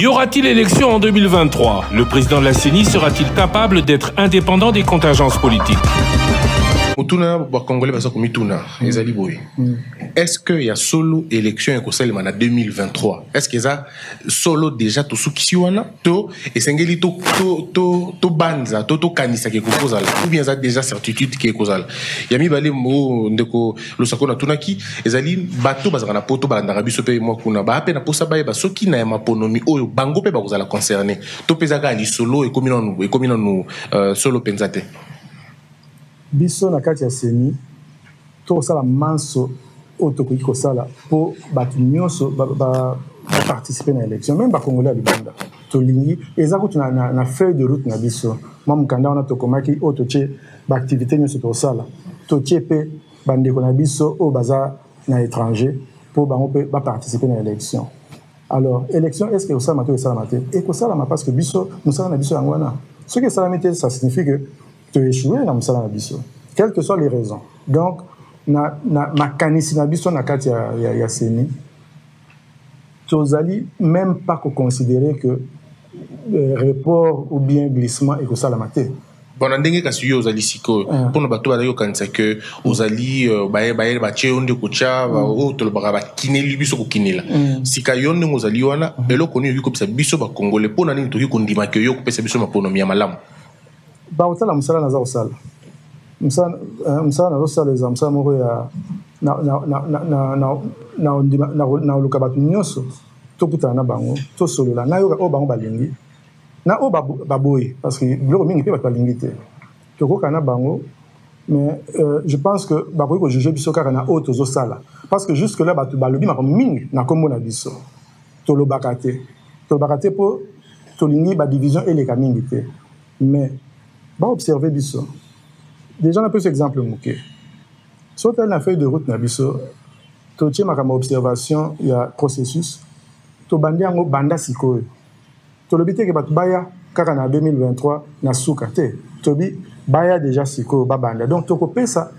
Y aura-t-il élection en 2023? Le président de la CENI sera-t-il capable d'être indépendant des contingences politiques? Est-ce qu'il y a solo élection en 2023? Est-ce qu'il y a solo déjà tout ce qui est et to banza to kanisa qui ou bien ça déjà certitude qui est causal? Yami balé mo ndeko lo sakona tunaki ezali bato bazana poto balanda biso pe mo kuna ba pe na posa ba ba soki na maponomi oyo bango pe ba kozala concerné to pezaka ali solo et komina nous solo penzate. Biso na kati ya CENI to sala manso otokoki ko sala po batu nyonso ba participer na élection même ba congolais libanda to lingi ezako na feuille de route na biso moi mukanda on a to komaki otoche ba activité nyonso to sala to chepe bande ko na biso o baza na étranger po bango pe ba participer na élection. Alors élection est-ce que ça mato ça maté et que ça la parce que biso nous sala na biso ngwana ce que ça maté ça signifie que tu échoué dans le biso, quelles que soient les raisons. Donc, na makanisi na biso na kati ya CENI, tozali même pas considérer que report ou bien glissement et que ça la maté. Bon, ndenge kasi yo ozali siko pour bato ba yo kanisa que ozali ba cheonde kocha o to ba kineli biso ko kinela sika yonde ozali wana eloko ni yo ko pesa biso ba congolais pour na nini to ko ndima ke yo ko pesa biso maponomi ya malamu. Ba otala musala naza osala musala nazo sala les amsa moko ya na luka batu nyonso to puta na bango to solola na yo o bango balingi na o baboyi parce que biloko mingi pe batu balingi te to ko kana bango mais je pense que ba ko juger biso kaka na auto zo sala parce que jusque là batu balobi ma mingi na kombo na biso to lo bakate po to lingi ba division et les kamingi te mais va observer biso. Déjà, on a peu cet exemple mouké. Soit elle a feuille de route na biso, to tient ma observation, il y a processus. To bandi ango banda sikoy. To le bité que bat baya kaka na 2023 na souka te. To bi baya déjà sikoy ba banda. Donc to copé ça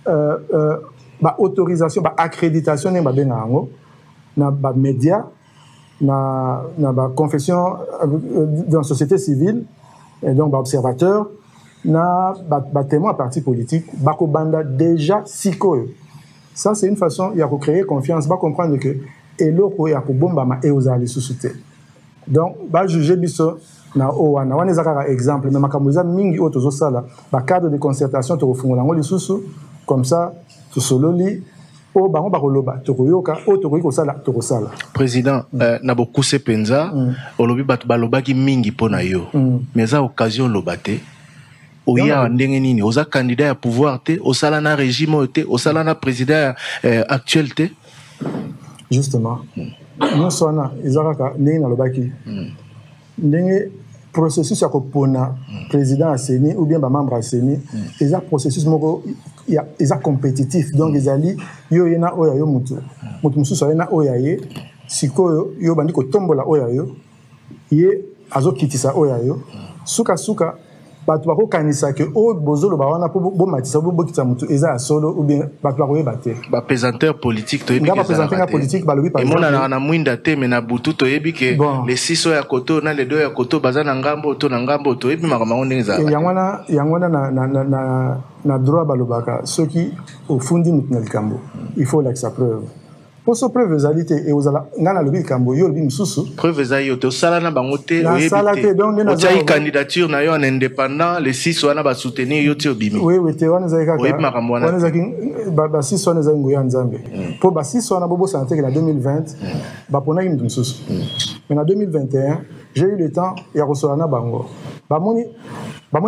ba autorisation, ba accréditation ne ba benga ango na ba média na ba confession dans la société civile. Et donc, observateur, na témoin à parti politique, bako banda déjà siko. Ça, c'est une façon, il y a pour créer confiance, va comprendre que eloko ya ko bomba ma eozali susute. Donc, ba juger biso na owana, wana ezaka exemple, mais makamuza mingi otozo sala, ba cadre de concertation to fungola ngo lisusu, comme ça, to sololi. Président, na beaucoup se penza, olobi batu balobaki mingi pona yo. Mais za occasion lobate. Oya ndenge nini, oza candidat à pouvoir te, osala na régime te, osala na président actuel te. Justement. Nous sommes izaraka ndenge na lobaki. Ndenge processus ya kopona président à CENI ou bien ba membre à CENI, eza processus moko ils sont compétitifs donc ils allaient yo yena oya yo mutu mususu yena oya ye siko yo bandi ko tombola oya yo ye azokitisa oya yo suka batu bako kanisa ke o bozolo ba wana po bo matisa bo kitisa mutu eza solo ou bien batu bako yebate ba présentateur politique to yebi ba présentateur politique ba lobi par exemple et mona na mwinda te me na butu to yebi ke les 6 ya koto na les 2 ya koto bazana ngambo to yebi makambo ndenge za yangwana na droit balobaka ceux qui au fundi mutu na likambo il faut la sa preuve pour ce preuve ezalité et ozala ngana lobi kambo yo lobi mususu preuve ezali to sala na bango te oyebite donc na candidature na yo en indépendant les 6 wana ba soutenir yo te obimi oui te wana ezali kaka oyebi makambo wana wana ezaki ba 6 wana ezali ngoya nzambe pour ba 6 wana bobo santé que na 2020 ba pona ki mususu mais en 2021 j'ai eu le temps ya kosola na bango bamoni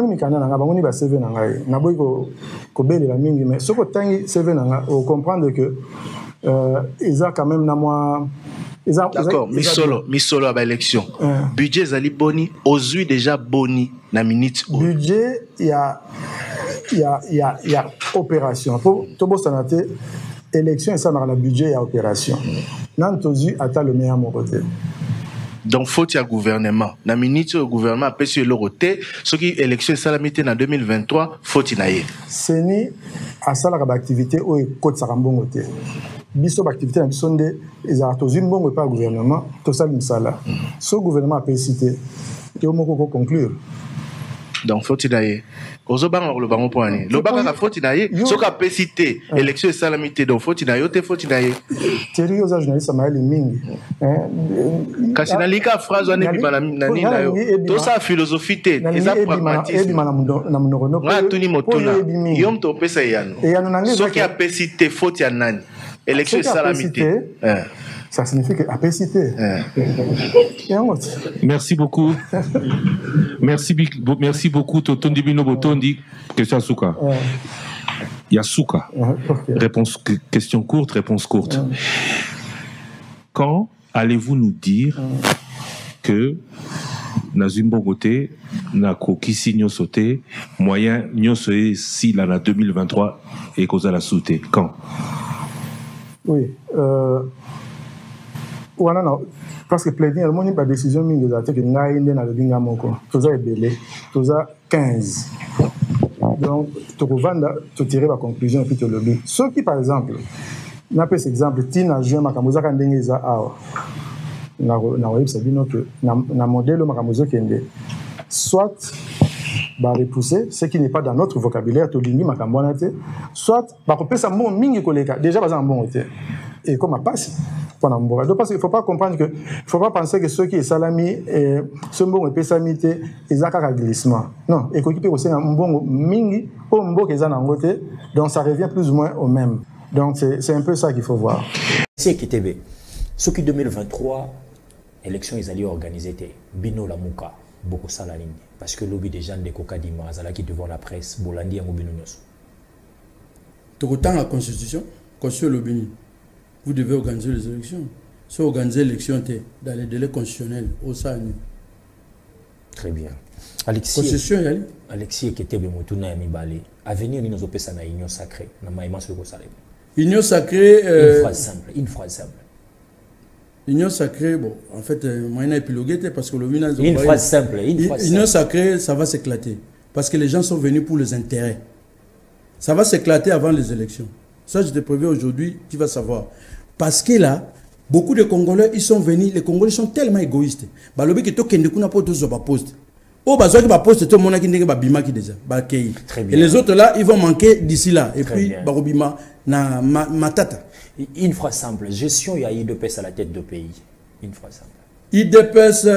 mikanda nanga bamoni ba CV nanga na boy ko belela mingi mais soko tangi CV nanga o comprendre que ils ont quand même na moi d'accord misolo à l'élection budget zali boni ozui déjà boni na minute budget il y a opération pour tobo sanate élection et ça na la budget ya opération nan tozu ata le meilleur mon côté. Donc, faut y a gouvernement. Na minute au gouvernement après sur le roté, ce qui élection salamité en 2023, faut y naïe. CENI a ça la activité au côté sarambongote. biso activité na biso nde ezala tozwi mbongo epa gouvernement tosali misala so gouvernement ape cité te omoko koconclure donc faut-il d'ailleurs ozo banga le bango poani le banga faut-il d'ailleurs so ka pe cité élection salamité donc faut-il d'ailleurs Thierry oza journaliste maeli mingi kasi na lika phrase wana bi na nini na yo to sa philosophie te eza pragmatisme na monoko na tuni motuna yom to pesa yano so ki a pe cité faut ya nani élection salamité ça signifie que apécité. Merci beaucoup. Merci beaucoup Totondi Bino Botondi. Question Souka. Yasuka. Réponse question courte, réponse courte. Quand allez-vous nous dire que Nazumbo Goté na kokisi nyosote moyen nyosoe si l'année 2023 et cause à la sauté quand? Oui. Parce que plaiding, il y a décision mingi za que ngai nde na lebinga moko. Toza ebele, toza 15. Donc to kovanda to tirer la conclusion et puis to lobby. Ceux qui par exemple, n'a pas cet exemple, tina juin makamoza ka ndenge za awa. Na web sabino que na modèle makamozo kende. Soit ba repousser ce qui n'est pas dans notre vocabulaire to lingi makamona te, soit ba kopesa mo mingi koleka. Déjà ba za bon te. Et comme a passé donc parce qu'il ne faut pas comprendre que, il faut pas penser que ceux qui sont salami ce bon et samité ils ont un glissement. Non, et qu'on peut aussi un bon mingi au mbo qu'ils ont en côté, donc ça revient plus ou moins au même. Donc c'est un peu ça qu'il faut voir. C'est qui TV. Ce qui 2023 élection ils allaient organiser Bino la Mouka beaucoup ça la ligne parce que lobby des gens de Kokadima zala qui devant la presse Bolandi en Bino Nyos. Tout autant la constitution constitution lobby. Vous devez organiser les élections. Si vous organisez l'élection dans les délais constitutionnels, au SANU. Très bien. Alexis qui était Bemotuna et Mibale. À venir, nous avons fait une union sacrée. Union sacrée. Une phrase simple. Union sacrée, bon, en fait, moi, je épilogué parce que le une phrase simple. Union sacrée, ça va s'éclater. Parce que les gens sont venus pour les intérêts. Ça va s'éclater avant les élections. Ça, je te préviens aujourd'hui, tu vas savoir. Parce que là, beaucoup de Congolais, ils sont venus, les Congolais sont tellement égoïstes. Et les autres là, ils vont manquer d'ici là. Et puis, Barobima, na matata. Une phrase simple. Gestion, il y a IDPS à la tête de pays. Une phrase simple. IDPS,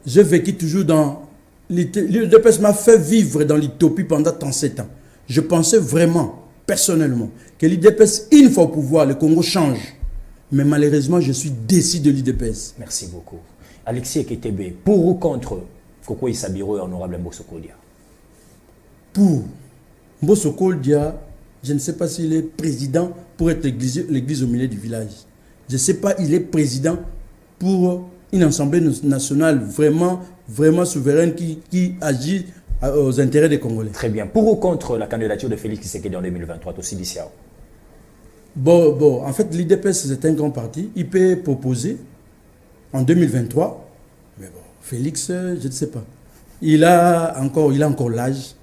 je vécu toujours dans... L'IDPS m'a fait vivre dans l'utopie pendant 37 ans. Je pensais vraiment, personnellement, que l'IDPS, une fois au pouvoir, le Congo change. Mais malheureusement, je suis déçu de l'IDPS. Merci beaucoup. Alexis Eketebe, pour ou contre Koko Isabiro et honorable Mbosokodia? Pour Mbosokodia, je ne sais pas s'il est président pour être l'église au milieu du village. Je ne sais pas, il est président pour une assemblée nationale vraiment, vraiment souveraine qui agit aux intérêts des Congolais. Très bien. Pour ou contre la candidature de Félix Tshisekedi en 2023 aussi d'ici? Bon, en fait, l'IDPS, c'est un grand parti. Il peut proposer en 2023. Mais bon, Félix, je ne sais pas. Il a encore l'âge.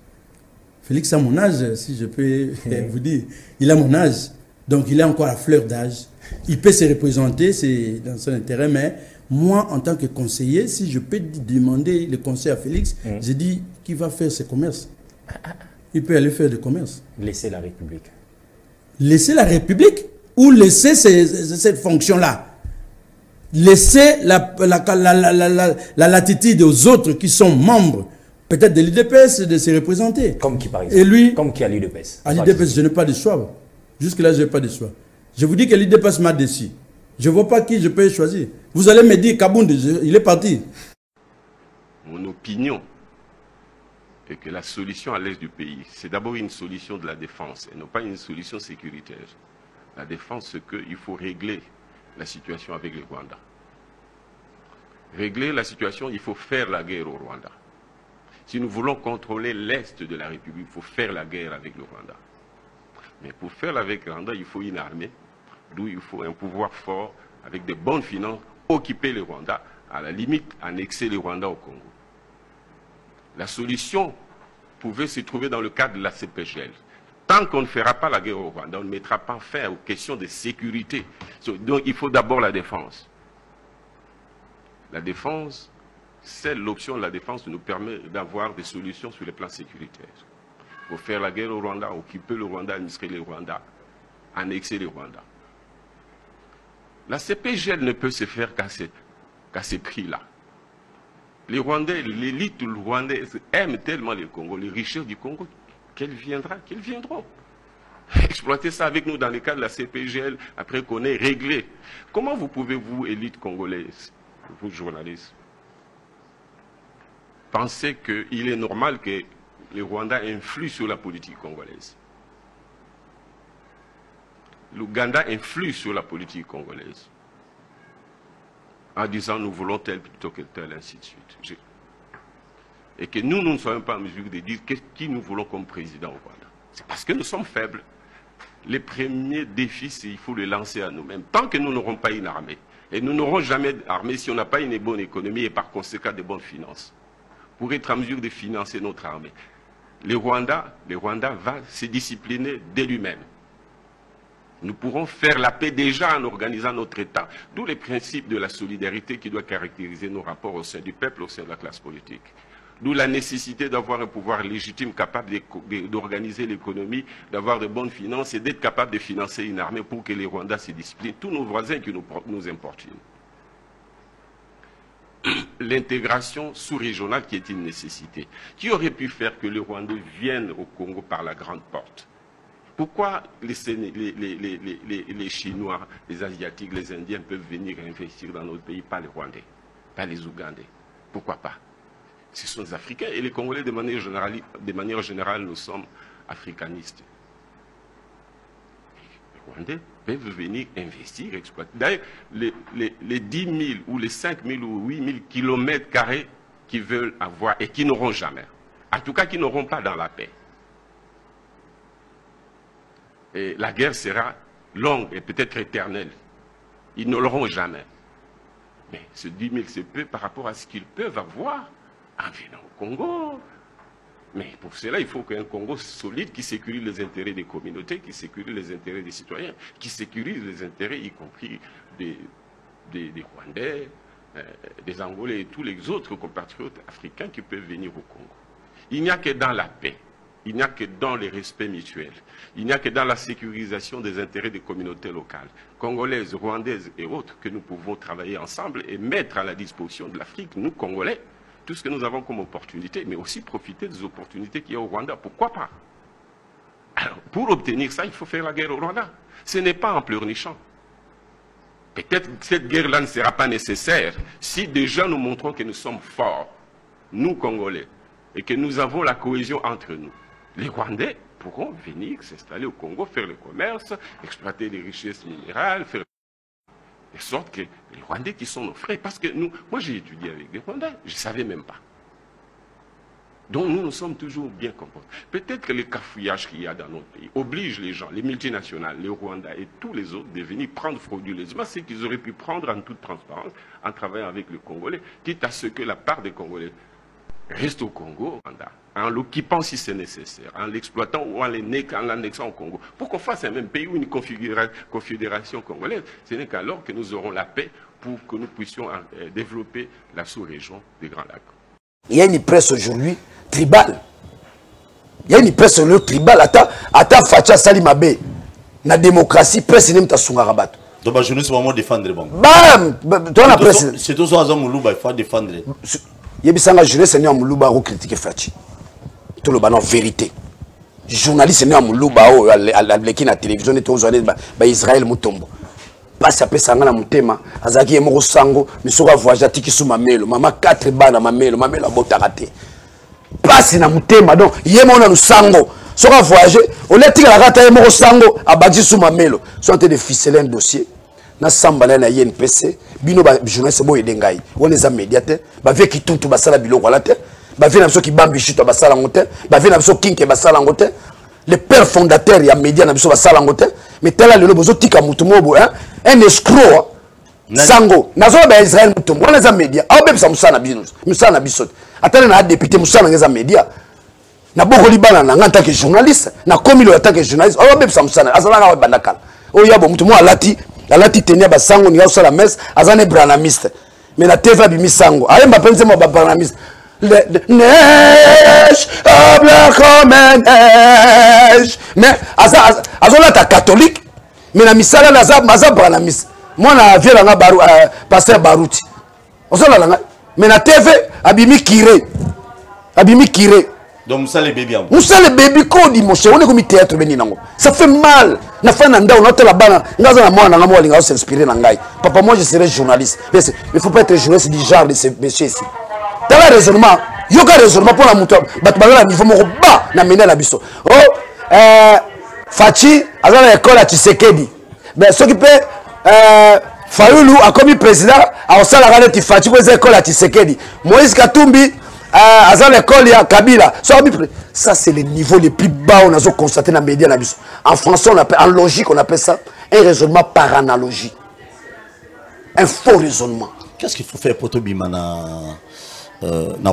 Félix a mon âge, si je peux vous dire. Il a mon âge. Donc, il a encore la fleur d'âge. Il peut se représenter, c'est dans son intérêt. Mais moi, en tant que conseiller, si je peux demander le conseil à Félix, je dis qu'il va faire ses commerces. Il peut aller faire des commerces. Laisser la République. Laisser la République ou laisser cette fonction-là? Laisser la latitude aux autres qui sont membres, peut-être de l'IDPS, de se représenter. Comme qui, par exemple? Et lui, comme qui à l'IDPS? À l'IDPS, je n'ai pas de choix. Jusque-là, je n'ai pas de choix. Je vous dis que l'IDPS m'a déçu. Je ne vois pas qui je peux choisir. Vous allez me dire, Kabound, il est parti. Mon opinion est que la solution à l'est du pays, c'est d'abord une solution de la défense et non pas une solution sécuritaire. La défense, c'est qu'il faut régler la situation avec le Rwanda. Régler la situation, il faut faire la guerre au Rwanda. Si nous voulons contrôler l'est de la République, il faut faire la guerre avec le Rwanda. Mais pour faire avec le Rwanda, il faut une armée, d'où il faut un pouvoir fort, avec de bonnes finances, occuper le Rwanda, à la limite, annexer le Rwanda au Congo. La solution pouvait se trouver dans le cadre de la CPGL. Tant qu'on ne fera pas la guerre au Rwanda, on ne mettra pas fin aux questions de sécurité. Donc il faut d'abord la défense. La défense, seule l'option de la défense nous permet d'avoir des solutions sur les plans sécuritaires. Il faut faire la guerre au Rwanda, occuper le Rwanda, administrer le Rwanda, annexer le Rwanda. La CPGL ne peut se faire qu'à ces prix-là. Les Rwandais, l'élite rwandaise aime tellement le Congo, les richesses du Congo, qu'elles viendront. Exploiter ça avec nous dans le cadre de la CPGL, après qu'on ait réglé. Comment vous pouvez, vous, élite congolaise, vous journalistes, penser qu'il est normal que le Rwanda influe sur la politique congolaise? L'Ouganda influe sur la politique congolaise en disant nous voulons tel plutôt que tel, ainsi de suite. Et que nous ne sommes pas en mesure de dire qui nous voulons comme président au Rwanda. C'est parce que nous sommes faibles. Les premiers défis, il faut les lancer à nous-mêmes. Tant que nous n'aurons pas une armée, et nous n'aurons jamais d'armée si on n'a pas une bonne économie et par conséquent de bonnes finances, pour être en mesure de financer notre armée. Le Rwanda va se discipliner de lui-même. Nous pourrons faire la paix déjà en organisant notre État. D'où les principes de la solidarité qui doit caractériser nos rapports au sein du peuple, au sein de la classe politique. D'où la nécessité d'avoir un pouvoir légitime capable d'organiser l'économie, d'avoir de bonnes finances et d'être capable de financer une armée pour que les Rwandais se disciplinent. Tous nos voisins qui nous importunent. L'intégration sous-régionale qui est une nécessité. Qui aurait pu faire que les Rwandais viennent au Congo par la grande porte? Pourquoi les Chinois, les Asiatiques, les Indiens peuvent venir investir dans notre pays, pas les Rwandais, pas les Ougandais? Pourquoi pas? Ce sont les Africains et les Congolais, de manière générale, nous sommes africanistes. Les Rwandais peuvent venir investir, exploiter. D'ailleurs, les 10 000 ou les 5 000 ou 8 000 kilomètres carrés qu'ils veulent avoir et qui n'auront jamais, en tout cas qui n'auront pas dans la paix. Et la guerre sera longue et peut-être éternelle. Ils ne l'auront jamais. Mais ce 10 000, c'est peu par rapport à ce qu'ils peuvent avoir en venant au Congo. Mais pour cela, il faut qu'un Congo solide qui sécurise les intérêts des communautés, qui sécurise les intérêts des citoyens, qui sécurise les intérêts, y compris des Rwandais, des Angolais et tous les autres compatriotes africains qui peuvent venir au Congo. Il n'y a que dans la paix. Il n'y a que dans les respects mutuels. Il n'y a que dans la sécurisation des intérêts des communautés locales, congolaises, rwandaises et autres, que nous pouvons travailler ensemble et mettre à la disposition de l'Afrique, nous, Congolais, tout ce que nous avons comme opportunité, mais aussi profiter des opportunités qu'il y a au Rwanda. Pourquoi pas? Alors, pour obtenir ça, il faut faire la guerre au Rwanda. Ce n'est pas en pleurnichant. Peut-être que cette guerre-là ne sera pas nécessaire si déjà nous montrons que nous sommes forts, nous, Congolais, et que nous avons la cohésion entre nous. Les Rwandais pourront venir s'installer au Congo, faire le commerce, exploiter les richesses minérales, faire de sorte que les Rwandais qui sont nos frères, parce que nous, moi j'ai étudié avec des Rwandais, je ne savais même pas. Donc nous sommes toujours bien comportés. Peut-être que le cafouillage qu'il y a dans notre pays oblige les gens, les multinationales, les Rwandais et tous les autres de venir prendre frauduleusement ce qu'ils auraient pu prendre en toute transparence en travaillant avec le Congolais, quitte à ce que la part des Congolais reste au Congo, en l'occupant si c'est nécessaire, en l'exploitant ou en l'annexant au Congo, pour qu'on fasse un même pays ou une confédération congolaise. Ce n'est qu'alors que nous aurons la paix pour que nous puissions développer la sous-région des Grands Lacs. Il y a une presse aujourd'hui tribale. Il y a une presse aujourd'hui tribale. Ata Facha Salimabe, la démocratie, presse n'est pas Sungarabat. Donc, je ne sais pas défendre. Bam! C'est tout ça, il faut défendre. Yebisanga jeunesse n'est en Moulouba ou critiquer Fachi. Tout le banon vérité. Journaliste n'est en Moulouba ou à la télévision et tout Israël Mutombo. Passe après Sangana Mutema, Azaki et Moro Sango, mais sera voyage tiki sous ma melo, maman 4 bana ma melo a botarate. Passe na Mutema donc yemona nous sango. Sera voyager, on l'a tiré la rata et Moro Sango à Badji sous ma melo. Soit de ficeler un dossier. Na sambala na INPC bino ba journaliste boy dengai on les a médiateur ba ve ki tutu basala biloko la te ba ve na biso ki bambi chito basala ngote ba ve na biso kinke basala ngote le père fondateur ya média na biso basala ngote mais tala lelo bozo tika mutu mobo un escroc sango nazo ba Israël mutu on les a média a be sa musana biso atale na député musana ngeza média na boko libana na en tant que journaliste na komi lo en tant que journaliste o be samsana azala na bandakala o yabo mutu mo alati tenia basango ni osala messe azane branamiste mais la TV bi misango ayemba penze mo ba branamiste neige blanc comme neige mais azola ta catholique mais na misala na za branamiste moi na viela nga baru pasteur Baruti osola nga mais na TV abimi kiré donc Moussa le bébé. Moussa le bébé kodi mon cher, on est comme théâtre beni nango. Ça fait mal. Na fin nanda on a la bana, ngaza na moi na moi linga s'inspirer na ngai. Papa moi je serai journaliste. Mais il faut pas être journaliste du genre de ces messieurs ici. Dans le raisonnement, yoga raisonnement pour la muto, batbala niveau moko ba na mena la biso. Oh Fachi azala école à Tshisekedi. Ben ce qui peut Fayoulou a commis président a osala galeti Fachi pour école à Tshisekedi. Moïse Katumbi à l'école, il y a Kabila. Ça, c'est le niveau le plus bas on a constaté dans les médias. En français, on appelle, en logique, on appelle ça un raisonnement par analogie. Un faux raisonnement. Qu'est-ce qu'il faut faire pour tout le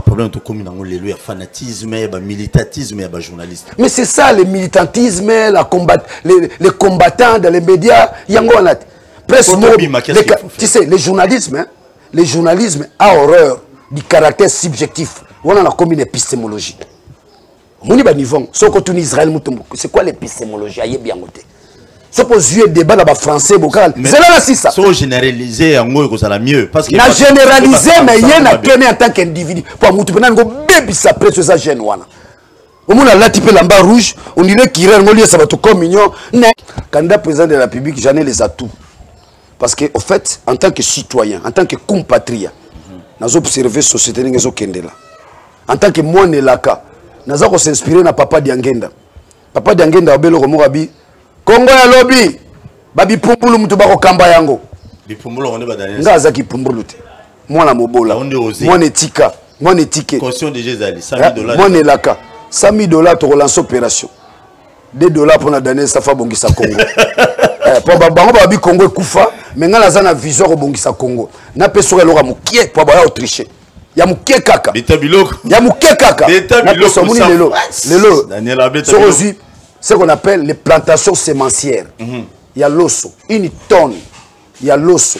problème de il y a fanatisme, il y a militantisme, il y a journaliste. Mais c'est ça, le militantisme, les combattants dans les médias. Il y a un tu sais, le journalisme a horreur du caractère subjectif. On a comme une épistémologie. Mon niveau, Israël, c'est quoi l'épistémologie? Aïe bien noté. C'est pour jouer débat dans le français, c'est là c'est ça. Faut généraliser en gros ça la mieux parce que na généraliser mais il y a un en tant qu'individu pour mutu penango baby ça presse ça jeune wana. Au moins là type lamba rouge, on dirait qu'il est ngoli ça va tout communion. Candidat président de la République, j'en ai les atouts. Parce que au fait en tant que citoyen, en tant que compatriote, nous observer société n'engezo kendela. En tant que moi nelaka, nous avons s'inspiré na Papa Diangenda. Papa Diangenda obelo ko morabi Congo ya lobby babi pumbulu mutu bako kamba yango. Bipumbulu on ba daniel. Ngaza ki pumbulu te. Moi na mobola. Moi netika, moi netike. Caution de Jézali $100,000. Moi nelaka. $100,000 to relance opération. $2 pour na Daniel Safa bongisa Congo. Pour bango babi Congo kufa, mais ngala za na vision ko bongisa Congo. Na peso ke loka mukie pour ba Autriche. Ya mukie kaka. Beta biloko. Ya mukie kaka. Beta biloko. Lelo. Daniel Abeta. Ce qu'on appelle les plantations sémencières. Il y a l'osso, une tonne, il y a l'osso.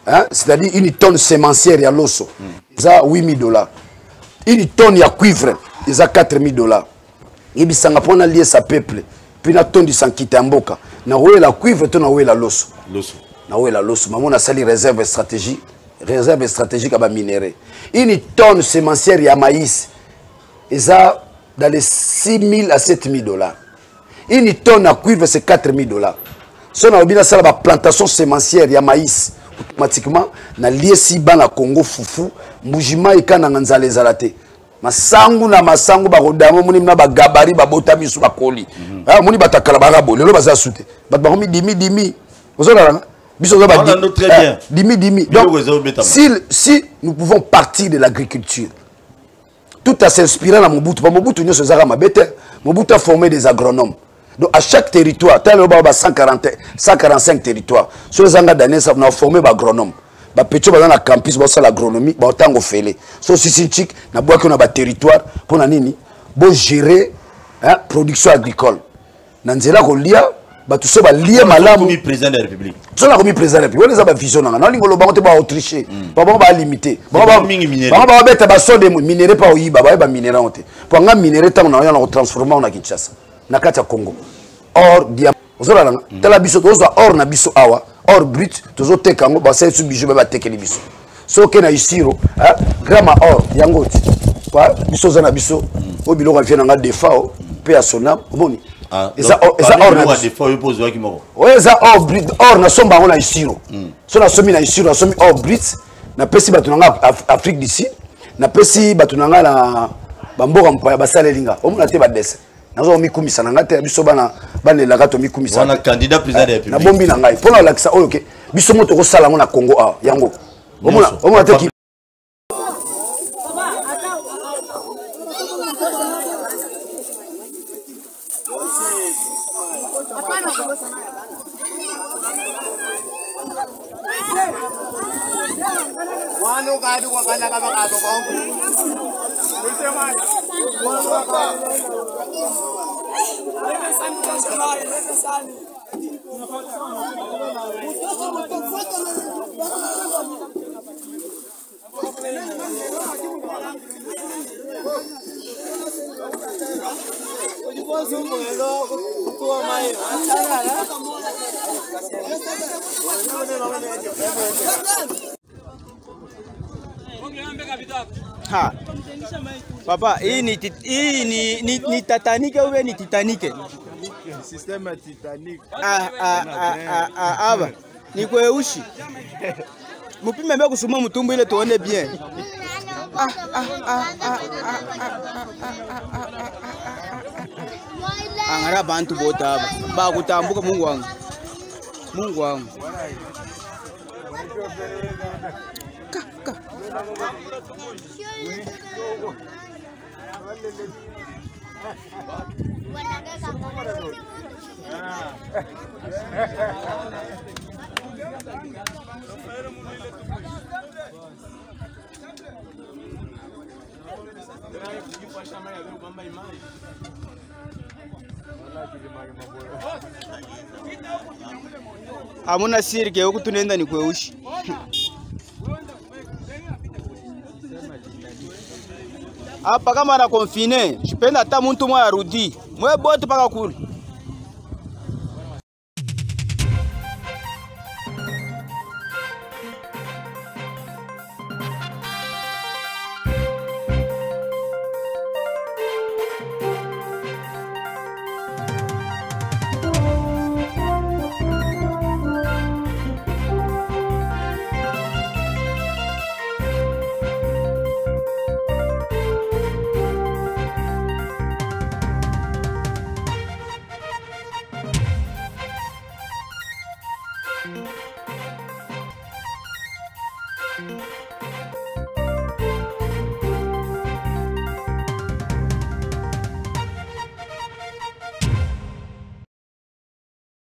Hein? C'est-à-dire une tonne sémencière, il y a l'osso. Ils ont $8,000. Une tonne, il y a cuivre, ils ont $4,000. Et puis, ça a lié sa peuple. Puis, la tonne, ils ont quitté en boca. Na oué la cuivre, tu na oué la l'osso. Na oué la l'osso. Maman a sali réserve stratégique à ba minerai. Une tonne sémencière, il y a maïs. Ils ont dans les $6,000 à $7,000. Une tonne à cuivre, c'est $4,000. Si on a oublié ça, la plantation sémencière, il y a maïs. Automatiquement, on a lié si ban à Congo foufou, Moujima et Kana Nzale Zalate. Masangu na masangu barodamo moni na bagabari babota bisu bakoli. Ah moni batakala barabo, lelo baza soute. Bat baromi dimi. Ozolala biso za ba dimi. Donc si nous pouvons partir de l'agriculture, tout à s'inspirer dans Mobutu. Mobutu nous sommes mabete. Mobutu a formé des agronomes. Donc à chaque territoire, tel le 145 territoires. Sur les années d'année, ça a formé des agronomes. Bah petit dans la campus, bah ça l'agronomie, bah autant qu'on fait les. So si chic, na bois qu'on a des territoires pour na nini, bon gérer, hein, production agricole. Nanzela ko lia, bah tout ça bah lié malamu. Comme président de la République. Ça la comme président de la République. On les a pas vision na. Non lingolo bah on te bah Autriche. Bah on va limiter. Bah bah bête bah so de minerais pas oyiba, bah minerais on te. Pour nga minerais tant on a on transformer on a Kinshasa. Na kati Congo. Or diamant. Ozora langa. Tala biso tozo or na biso awa. Or brut tozo tekango ba sa su bijou ba tekeli biso. So ke na isiro, hein, grama or yangoti. Kwa biso za na biso. O biloko vient nga defao pe a sonam. Omoni. Eza or na defao yo pozo ki moko. O eza or brut or na somba ngo na isiro. So na somi na isiro na somi or brut na pesi batu nga Afrique d'ici. Na pesi batu nga na bamboka mpaya basalelinga. Omona te ba desse. Nazo mikumisa nanga te biso bana la gato mikumisa wana candidat président de la République na bombi na ngai pona lakisa oyo ke biso moto ko sala na Congo a yango omona te ki Wano kadu wakana kama kago Ha. Papa, hii ni Titanic au ni Titanic? Système Titanic. Aba. Ni kweushi. Mupime mbele kusuma mtumbu ile tuone bien. Angara bantu bota hapa. Ba kutambuka Mungu wangu. Mungu wangu. Hamuna siri ke huku tunaenda ni kweushi. Hapa kama na confine, sipenda hata mtu mmoja arudi. Mwe bote paka kule. Thank you.